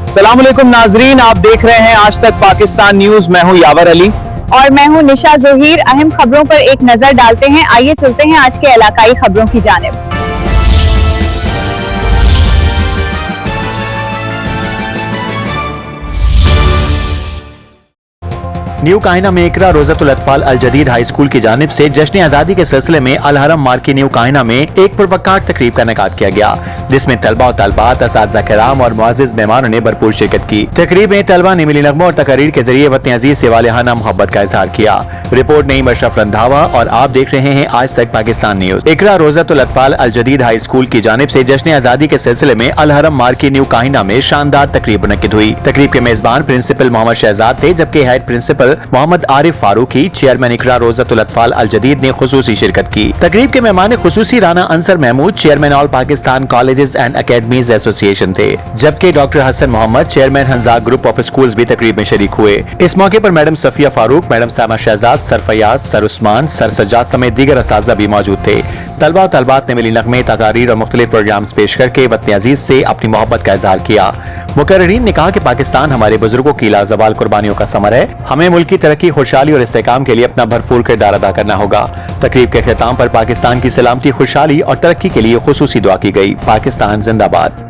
सलाम अलैकुम नाजरीन, आप देख रहे हैं आज तक पाकिस्तान न्यूज। मैं हूं यावर अली और मैं हूं निशा ज़हीर। अहम खबरों पर एक नजर डालते हैं। आइए चलते हैं आज के इलाकाई खबरों की जानिब। न्यू काहिना में इकरा रोज़तुल अतफाल अल जदीद हाई स्कूल की जानिब से जश्न आज़ादी के सिलसिले में अल हरम मार्की न्यू काहिना में एक पुरवकार तकरीब का इनेकाद किया गया, जिसमें तलबा और तलबात, असातिज़ा किराम और मुअज़्ज़िज़ मेहमानों ने भरपूर शिरकत की। तकरीब में तलबा ने मिली नगमों और तकारीर के जरिए वतन अजीज से वालिहाना मोहब्बत का इजहार किया। रिपोर्ट नईम अशरफ रंधावा और आप देख रहे हैं आज तक पाकिस्तान न्यूज। इकरा रोज़तुल अतफाल अल जदीद हाई स्कूल की जानिब से जश्न आज़ादी के सिलसिले में अल हरम मार्की न्यू काहिना में शानदार तकरीब मुनक्किद हुई। तकरीब के मेजबान प्रिंसिपल मोहम्मद शहजाद थे, जबकि head principal Mohammad Arif Farooqui, chairman Iqra Rozatul Atfal al Jadeed ने खुसूसी शिरकत की। तकरीब के मेहमान खुसूसी Rana Ansar Mahmood, chairman all Pakistan colleges and academies association थे, जबकि doctor Hassan Mohammad, chairman Hunza group of schools भी तकरीब में शरीक हुए। इस मौके पर madam Safia Farooq, madam Sama Shahzad, sir Fayaz, sir Usman, sir Sajjad समेत दीगर असातिज़ा भी मौजूद थे। तलबा और तलबात ने मिली नगमे, तकारीर और मुख्तलिफ प्रोग्राम्स पेश करके वतन अजीज से अपनी मोहब्बत का इजहार किया। मुकर्रिरीन ने कहा कि पाकिस्तान हमारे बुजुर्गों की लाजवाल कुर्बानियों का समर है। हमें मुल्क की तरक्की, खुशहाली और इस्तेकाम के लिए अपना भरपूर किरदार अदा करना होगा। तकरीब के ख़िताम पर पाकिस्तान की सलामती, खुशहाली और तरक्की के लिए खुसूसी दुआ की गई। पाकिस्तान जिंदाबाद।